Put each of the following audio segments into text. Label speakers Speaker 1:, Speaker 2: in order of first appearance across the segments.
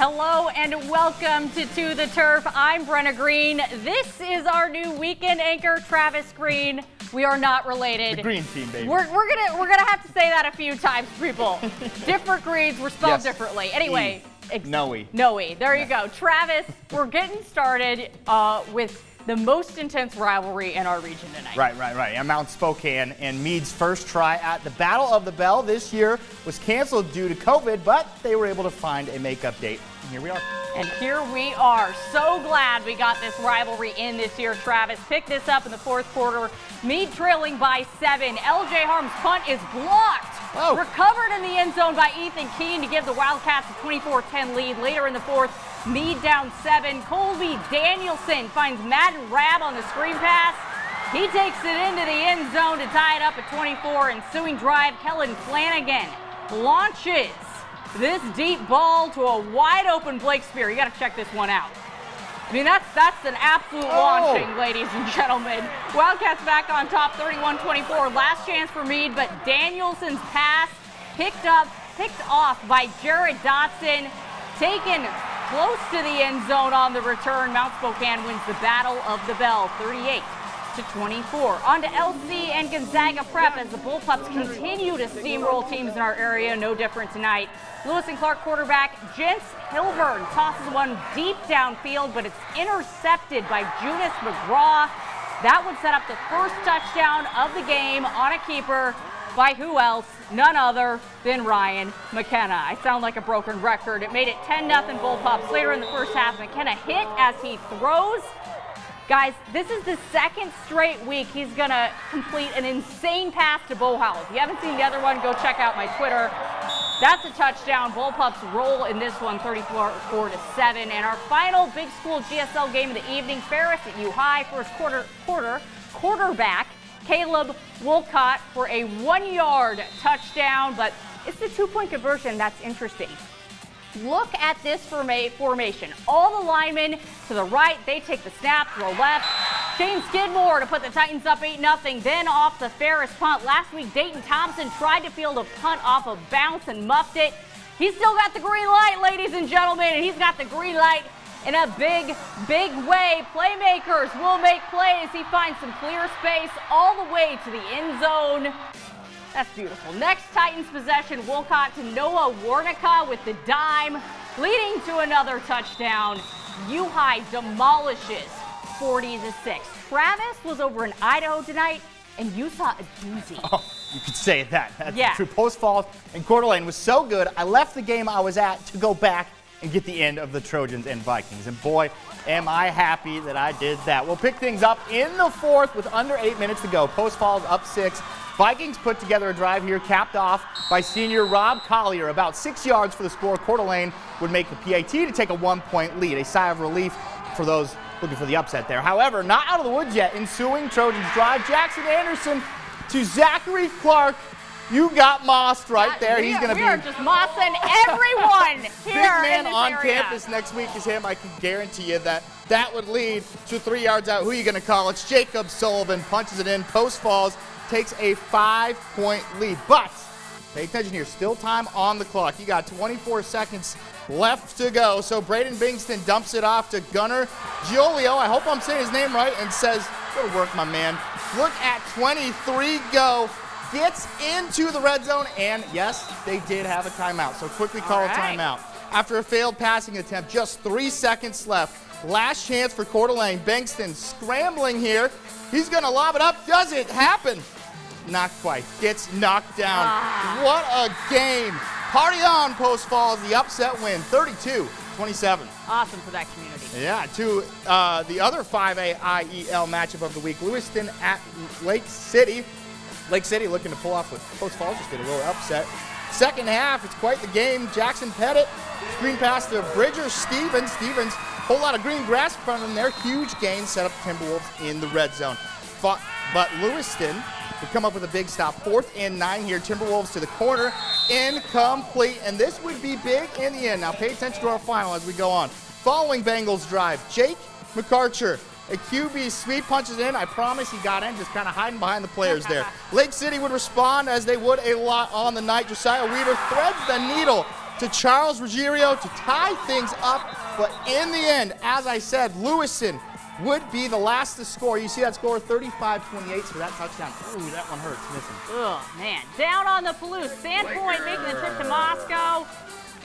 Speaker 1: Hello and welcome to the Turf. I'm Brenna Green. This is our new weekend anchor, Travis Green. We are not related.
Speaker 2: The green team, baby.
Speaker 1: We're gonna have to say that a few times, people. Different Greens, we're spelled differently. Anyway, Noe. There you go. Travis, we're getting started with the most intense rivalry in our region tonight.
Speaker 2: Right. And Mt Spokane and Mead's first try at the Battle of the Bell this year was canceled due to COVID, but they were able to find a makeup date. And here we are.
Speaker 1: And here we are. So glad we got this rivalry in this year, Travis. Picked this up in the fourth quarter. Mead trailing by 7. LJ Harm's punt is blocked.
Speaker 2: Oh.
Speaker 1: Recovered in the end zone by Ethan Keene to give the Wildcats a 24-10 lead. Later in the fourth, Mead down 7. Colby Danielson finds Madden Rab on the screen pass. He takes it into the end zone to tie it up at 24. Ensuing drive, Kellen Flanagan launches this deep ball to a wide open Blake Spear. You got to check this one out. I mean, that's an absolute launching, ladies and gentlemen. Wildcats back on top, 31-24. Last chance for Mead, but Danielson's pass picked off by Jared Dotson, taken close to the end zone on the return. Mt Spokane wins the Battle of the Bell, 38-24. On to LC and Gonzaga Prep as the Bullpups continue to steamroll teams in our area. No different tonight. Lewiston Clark quarterback Jens Hilburn tosses one deep downfield, but it's intercepted by Junis McGraw. That would set up the first touchdown of the game on a keeper by who else? None other than Ryan McKenna. I sound like a broken record. It made it 10-0 Bullpups. Later in the first half, McKenna hit as he throws. Guys, this is the second straight week he's going to complete an insane pass to Bo Howell. If you haven't seen the other one, go check out my Twitter. That's a touchdown. Bullpups roll in this one, 34-7. And our final big school GSL game of the evening, Ferris at U High. First quarterback Caleb Wolcott for a 1-yard touchdown, but it's the 2-point conversion that's interesting. Look at this formation. All the linemen to the right, they take the snap, throw left. Shane Skidmore to put the Titans up 8-0. Then off the Ferris punt. Last week, Dayton Thompson tried to field a punt off a bounce and muffed it. He's still got the green light, ladies and gentlemen, and he's got the green light in a big way. Playmakers will make plays. He finds some clear space all the way to the end zone. That's beautiful. Next Titans possession, Wolcott to Noah Warnicka with the dime, leading to another touchdown. U-High demolishes 40-6. Travis was over in Idaho tonight, and you saw a doozy.
Speaker 2: Oh, you could say that. That's true. Post Falls and Coeur d'Alene was so good, I left the game I was at to go back and get the end of the Trojans and Vikings. And boy, am I happy that I did that. We'll pick things up in the fourth with under 8 minutes to go. Post Falls up 6. Vikings put together a drive here, capped off by senior Rob Collier. About 6 yards for the score. Coeur d'Alene would make the PAT to take a 1-point lead. A sigh of relief for those looking for the upset there. However, not out of the woods yet. Ensuing Trojans drive. Jackson Anderson to Zachary Clark. You got mossed right there.
Speaker 1: We are just mossing everyone here.
Speaker 2: Big man
Speaker 1: in this
Speaker 2: on
Speaker 1: area.
Speaker 2: campus next week is him. I can guarantee you that would lead to 3 yards out. Who are you going to call? It's Jacob Sullivan. Punches it in. Post Falls takes a 5-point lead. But pay attention here. Still time on the clock. You got 24 seconds left to go. So Braden Bingston dumps it off to Gunnar Giolio. I hope I'm saying his name right. And says, go to work, my man. Look at 23 go. Gets into the red zone, and yes, they did have a timeout, so quickly call a timeout. After a failed passing attempt, just 3 seconds left. Last chance for Coeur d'Alene. Bankston scrambling here. He's going to lob it up. Does it happen? Not quite. Gets knocked down. What a game. Party on, Post Falls. The upset win, 32-27.
Speaker 1: Awesome for that community.
Speaker 2: Yeah, to the other 5A IEL matchup of the week, Lewiston at Lake City. Lake City looking to pull off with Post Falls, just did a little upset. Second half, it's quite the game. Jackson Pettit, screen pass to Bridger Stevens. Stevens, whole lot of green grass in front of them there. Huge gain, set up Timberwolves in the red zone. But Lewiston would come up with a big stop. 4th and 9 here. Timberwolves to the corner, incomplete. And this would be big in the end. Now pay attention to our final as we go on. Following Bengals drive, Jake McArcher. A QB sweep punches in. I promise he got in, just kind of hiding behind the players there. Lake City would respond as they would a lot on the night. Josiah Weeder threads the needle to Charles Ruggiero to tie things up. But in the end, as I said, Lewiston would be the last to score. You see that score, 35-28 for that touchdown. Ooh, that one hurts missing.
Speaker 1: Oh, man. Down on the Palouse. Sandpoint making the trip to Moscow.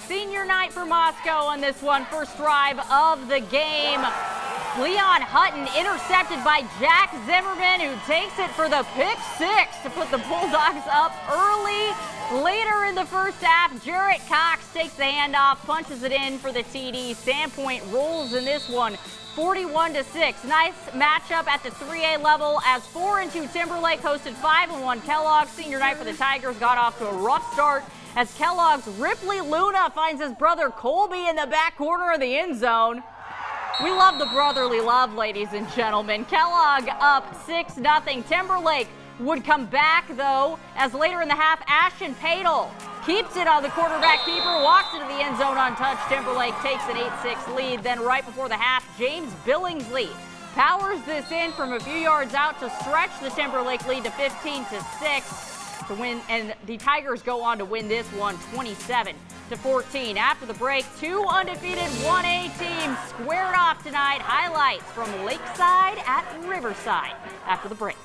Speaker 1: Senior night for Moscow on this one. First drive of the game. Leon Hutton intercepted by Jack Zimmerman, who takes it for the pick six to put the Bulldogs up early. Later in the first half, Jarrett Cox takes the handoff, punches it in for the TD. Sandpoint rolls in this one, 41-6. Nice matchup at the 3A level as 4-2 Timberlake hosted 5-1 Kellogg. Senior night for the Tigers got off to a rough start as Kellogg's Ripley Luna finds his brother Colby in the back corner of the end zone. We love the brotherly love, ladies and gentlemen. Kellogg up 6-0. Timberlake would come back, though, as later in the half, Ashton Padel keeps it on the quarterback keeper, walks into the end zone untouched. Timberlake takes an 8-6 lead. Then right before the half, James Billingsley powers this in from a few yards out to stretch the Timberlake lead to 15-6 to win, and the Tigers go on to win this one 27-14. After the break, two undefeated 1A teams squared off tonight. Highlights from Lakeside at Riverside after the break.